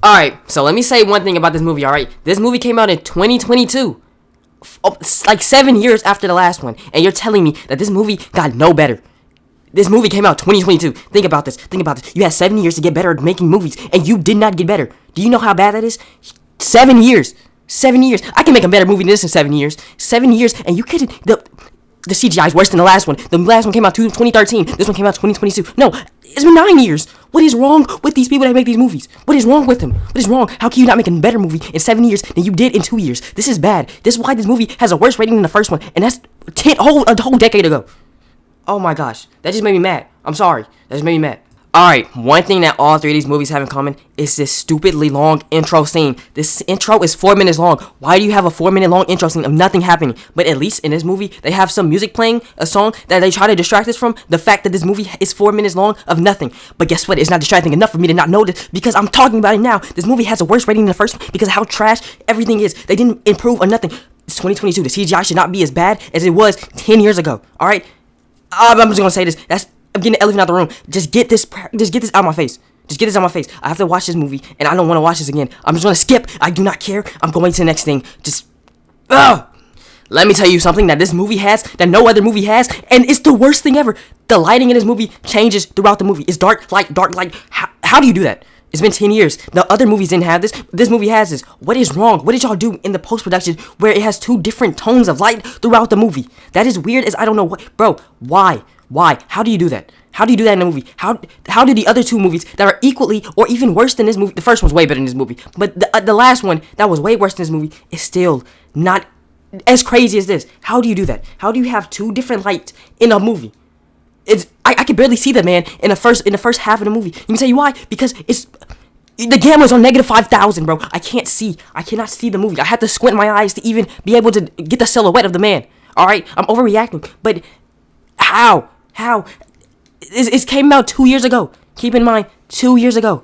Alright, so let me say one thing about this movie, alright? This movie came out in 2022. Like 7 years after the last one. And you're telling me that this movie got no better. This movie came out 2022. Think about this. You had 7 years to get better at making movies, and you did not get better. Do you know how bad that is? 7 years. 7 years. I can make a better movie than this in 7 years. 7 years, and you couldn't. The CGI is worse than the last one. The last one came out 2013. This one came out 2022. No, it's been 9 years. What is wrong with these people that make these movies? What is wrong with them? What is wrong? How can you not make a better movie in 7 years than you did in 2 years? This is bad. This is why this movie has a worse rating than the first one, and that's a whole decade ago. Oh my gosh, that just made me mad. I'm sorry. That just made me mad. Alright, one thing that all three of these movies have in common is this stupidly long intro scene. This intro is 4 minutes long. Why do you have a 4-minute long intro scene of nothing happening? But at least in this movie, they have some music playing, a song that they try to distract us from the fact that this movie is 4 minutes long of nothing. But guess what? It's not distracting enough for me to not know this because I'm talking about it now. This movie has a worse rating than the first one because of how trash everything is. They didn't improve or nothing. It's 2022. The CGI should not be as bad as it was 10 years ago. Alright? I'm just gonna say this. I'm getting the elephant out the room. Just get this out of my face. Just get this out of my face. I have to watch this movie, and I don't want to watch this again. I'm just gonna skip. I do not care. I'm going to the next thing. Let me tell you something that this movie has that no other movie has, and it's the worst thing ever. The lighting in this movie changes throughout the movie. It's dark light. How do you do that? It's been 10 years. The other movies didn't have this. This movie has this. What is wrong? What did y'all do in the post-production where it has 2 different tones of light throughout the movie? That is weird as I don't know what. Bro, why? How do you do that? How do you do that in a movie? How do the other 2 movies that are equally or even worse than this movie? The first one's way better than this movie. But the last one that was way worse than this movie is still not as crazy as this. How do you do that? How do you have 2 different lights in a movie? I can barely see the man in the first half of the movie. You can say why? Because the camera's on -5,000, bro. I cannot see the movie. I have to squint my eyes to even be able to get the silhouette of the man. Alright? I'm overreacting. But how? It came out 2 years ago. Keep in mind, 2 years ago.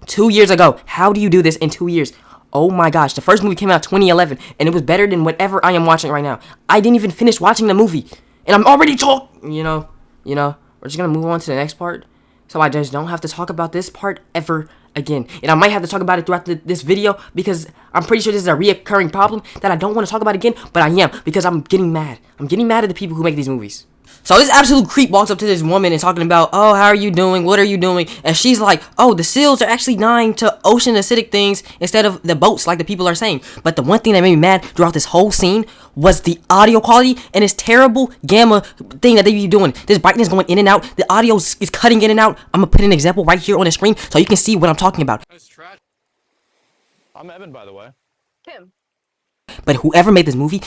2 years ago. How do you do this in 2 years? Oh my gosh. The first movie came out 2011, and it was better than whatever I am watching right now. I didn't even finish watching the movie. And I'm already talking, you know, we're just going to move on to the next part. So I just don't have to talk about this part ever again. And I might have to talk about it throughout this video because I'm pretty sure this is a reoccurring problem that I don't want to talk about again. But I am because I'm getting mad. I'm getting mad at the people who make these movies. So this absolute creep walks up to this woman and talking about, oh, how are you doing? What are you doing? And she's like, oh, the seals are actually dying to ocean acidic things instead of the boats like the people are saying. But the one thing that made me mad throughout this whole scene was the audio quality and this terrible gamma thing that they be doing. This brightness going in and out. The audio is cutting in and out. I'm going to put an example right here on the screen so you can see what I'm talking about. That's trash. I'm Evan, by the way. Kim. But whoever made this movie,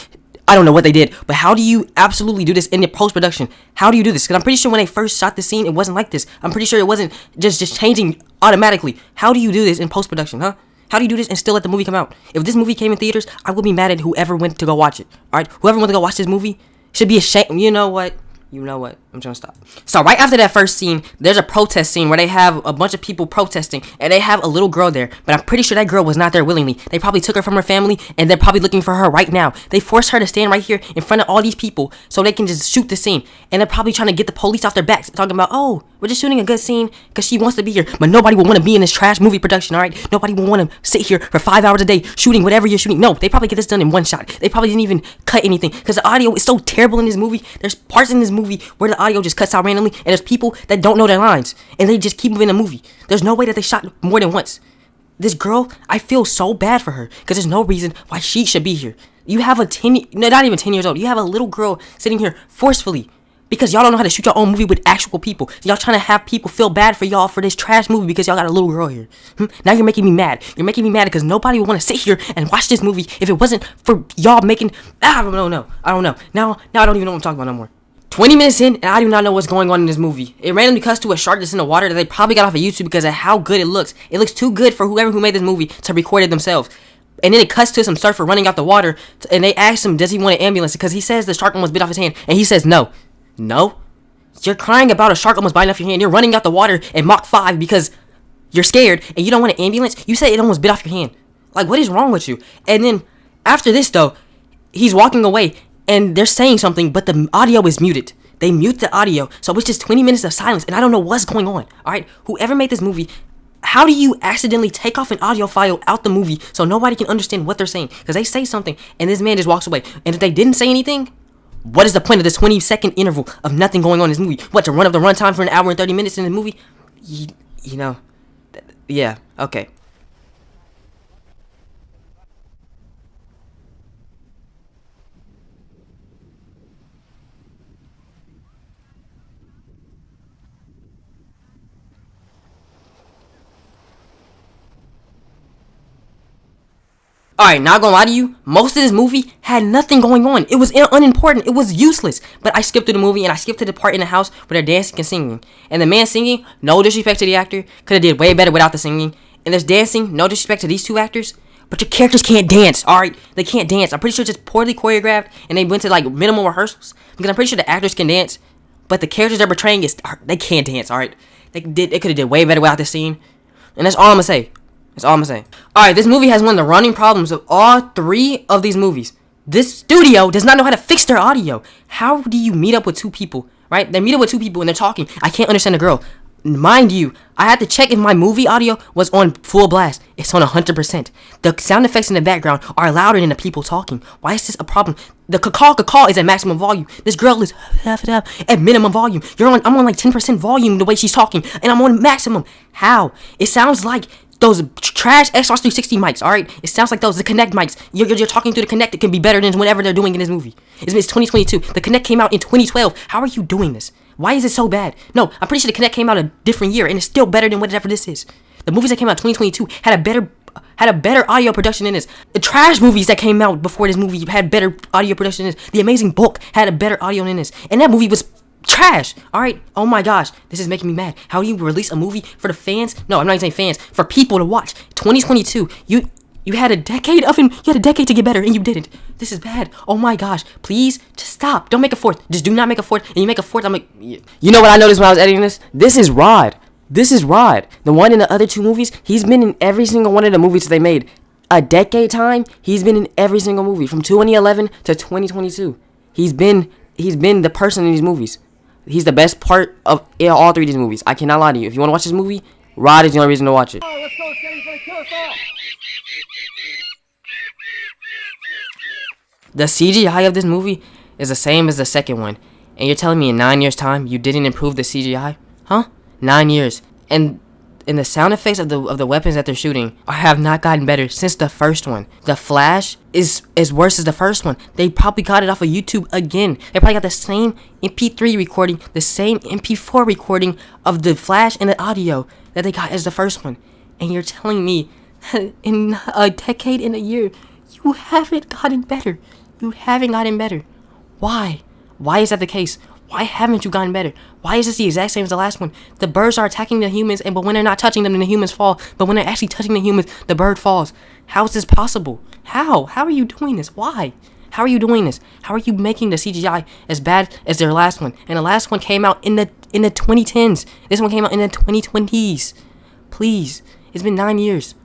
I don't know what they did, but how do you absolutely do this in the post-production? How do you do this? Because I'm pretty sure when they first shot the scene, it wasn't like this. I'm pretty sure it wasn't just changing automatically. How do you do this in post-production, huh? How do you do this and still let the movie come out? If this movie came in theaters, I would be mad at whoever went to go watch it. Alright? Whoever went to go watch this movie should be ashamed. You know what? I'm trying to stop. So right after that first scene, there's a protest scene where they have a bunch of people protesting, and they have a little girl there. But I'm pretty sure that girl was not there willingly. They probably took her from her family, and they're probably looking for her right now. They forced her to stand right here in front of all these people so they can just shoot the scene. And they're probably trying to get the police off their backs, talking about, oh, we're just shooting a good scene because she wants to be here. But nobody will want to be in this trash movie production, alright? Nobody will want to sit here for 5 hours a day shooting whatever you're shooting. No, they probably get this done in one shot. They probably didn't even cut anything because the audio is so terrible in this movie. There's parts in this movie where the audio just cuts out randomly, and there's people that don't know their lines, and they just keep them in the movie. There's no way that they shot more than once. This girl, I feel so bad for her because there's no reason why she should be here. You have not even 10 years old. You have a little girl sitting here forcefully because y'all don't know how to shoot your own movie with actual people. Y'all trying to have people feel bad for y'all for this trash movie because y'all got a little girl here. Now you're making me mad. You're making me mad because nobody would want to sit here and watch this movie if it wasn't for y'all making. I don't know. Now I don't even know what I'm talking about no more. 20 minutes in, and I do not know what's going on in this movie. It randomly cuts to a shark that's in the water that they probably got off of YouTube because of how good it looks. It looks too good for whoever who made this movie to record it themselves. And then it cuts to some surfer running out the water, and they ask him, does he want an ambulance? Because he says the shark almost bit off his hand, and he says no. No? You're crying about a shark almost biting off your hand. You're running out the water in Mach 5 because you're scared, and you don't want an ambulance? You said it almost bit off your hand. Like, what is wrong with you? And then, after this, though, he's walking away, and they're saying something, but the audio is muted. They mute the audio, so it's just 20 minutes of silence, and I don't know what's going on. Alright, whoever made this movie, how do you accidentally take off an audio file out the movie so nobody can understand what they're saying? Because they say something and this man just walks away. And if they didn't say anything, what is the point of this 20-second interval of nothing going on in this movie? What, to run up the runtime for an hour and 30 minutes in the movie? You know, yeah, okay. Alright, not gonna lie to you, most of this movie had nothing going on. It was unimportant. It was useless. But I skipped through the movie and I skipped to the part in the house where they're dancing and singing. And the man singing, no disrespect to the actor, could have did way better without the singing. And there's dancing, no disrespect to these two actors, but your characters can't dance, alright? They can't dance. I'm pretty sure it's just poorly choreographed and they went to like minimal rehearsals. Because I'm pretty sure the actors can dance, but the characters they're portraying they can't dance, alright? They could have did way better without this scene. And that's all I'm gonna say. That's all I'm saying. Alright, this movie has one of the running problems of all three of these movies. This studio does not know how to fix their audio. How do you meet up with two people, right? They meet up with two people and they're talking. I can't understand the girl. Mind you, I had to check if my movie audio was on full blast. It's on 100%. The sound effects in the background are louder than the people talking. Why is this a problem? The caw is at maximum volume. This girl is at minimum volume. I'm on like 10% volume the way she's talking, and I'm on maximum. How? It sounds like those trash Xbox 360 mics, alright? It sounds like those, the Kinect mics. You're talking through the Kinect. It can be better than whatever they're doing in this movie. It's 2022. The Kinect came out in 2012. How are you doing this? Why is it so bad? No, I'm pretty sure the Kinect came out a different year, and it's still better than whatever this is. The movies that came out in 2022 had a better audio production than this. The trash movies that came out before this movie had better audio production than this. The Amazing Bulk had a better audio than this. And that movie was trash. Alright? Oh my gosh. This is making me mad. How do you release a movie for the fans? No, I'm not even saying fans. For people to watch. 2022. You had a decade of him. You had a decade to get better and you didn't. This is bad. Oh my gosh. Please, just stop. Don't make a fourth. Just do not make a fourth. And you make a fourth, I'm like, you know what I noticed when I was editing this? This is Rod. This is Rod. The one in the other two movies, he's been in every single one of the movies that they made. A decade time, he's been in every single movie. From 2011 to 2022. He's been the person in these movies. He's the best part of all three of these movies. I cannot lie to you. If you want to watch this movie, Rod is the only reason to watch it. Oh, let's go. He's gonna kill us all. The CGI of this movie is the same as the second one. And you're telling me in 9 years' time you didn't improve the CGI? Huh? 9 years. And the sound effects of the weapons that they're shooting have not gotten better since the first one. The Flash is worse as the first one. They probably got it off of YouTube again. They probably got the same MP3 recording, the same MP4 recording of the Flash and the audio that they got as the first one. And you're telling me that in a decade, in a year, you haven't gotten better. You haven't gotten better. Why? Why is that the case? Why haven't you gotten better? Why is this the exact same as the last one? The birds are attacking the humans, but when they're not touching them, then the humans fall. But when they're actually touching the humans, the bird falls. How is this possible? How? How are you doing this? Why? How are you doing this? How are you making the CGI as bad as their last one? And the last one came out in the 2010s. This one came out in the 2020s. Please. It's been 9 years.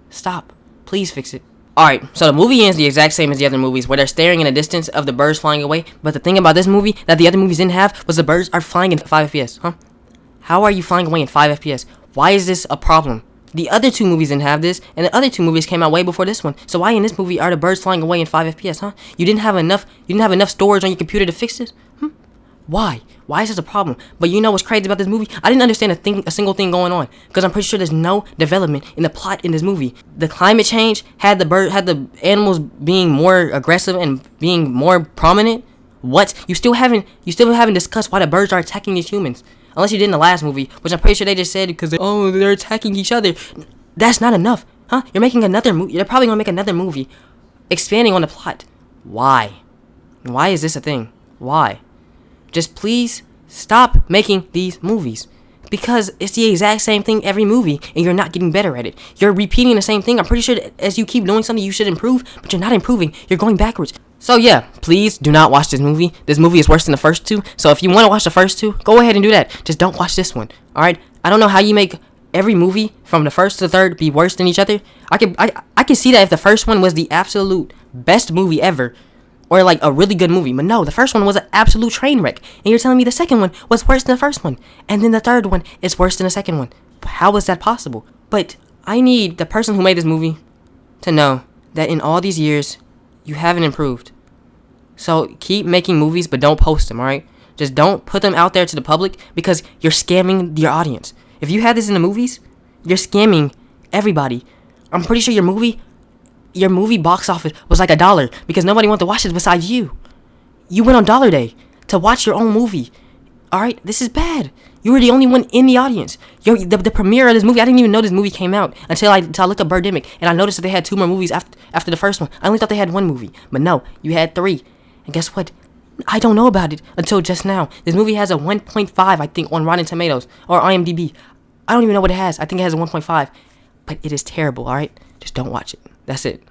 Stop. Please fix it. Alright, so the movie ends the exact same as the other movies, where they're staring in the distance of the birds flying away. But the thing about this movie that the other movies didn't have was the birds are flying in 5 FPS, huh? How are you flying away in 5 FPS? Why is this a problem? The other two movies didn't have this, and the other two movies came out way before this one. So why in this movie are the birds flying away in 5 FPS, huh? You didn't have enough storage on your computer to fix this? Why? Why is this a problem? But you know what's crazy about this movie? I didn't understand a single thing going on, because I'm pretty sure there's no development in the plot in this movie. The climate change had the animals being more aggressive and being more prominent. What? You still haven't discussed why the birds are attacking these humans, unless you did in the last movie, which I'm pretty sure they just said because they're attacking each other. That's not enough, huh? You're making another movie. You're probably gonna make another movie, expanding on the plot. Why? Why is this a thing? Why? Just please stop making these movies, because it's the exact same thing every movie and you're not getting better at it. You're repeating the same thing. I'm pretty sure that as you keep doing something you should improve, but you're not improving. You're going backwards. So yeah, please do not watch this movie. This movie is worse than the first two. So if you want to watch the first two, go ahead and do that. Just don't watch this one. Alright? I don't know how you make every movie from the first to the third be worse than each other. I can see that if the first one was the absolute best movie ever, or like a really good movie. But no, the first one was an absolute train wreck. And you're telling me the second one was worse than the first one. And then the third one is worse than the second one. How is that possible? But I need the person who made this movie to know that in all these years, you haven't improved. So keep making movies, but don't post them, alright? Just don't put them out there to the public because you're scamming your audience. If you had this in the movies, you're scamming everybody. I'm pretty sure your movie box office was like $1 because nobody wanted to watch it besides you. You went on Dollar Day to watch your own movie. Alright, this is bad. You were the only one in the audience. The premiere of this movie, I didn't even know this movie came out until I looked up Birdemic, and I noticed that they had 2 more movies after the first one. I only thought they had 1 movie, but no, you had 3. And guess what? I don't know about it until just now. This movie has a 1.5, I think, on Rotten Tomatoes or IMDb. I don't even know what it has. I think it has a 1.5, but it is terrible, alright? Just don't watch it. That's it.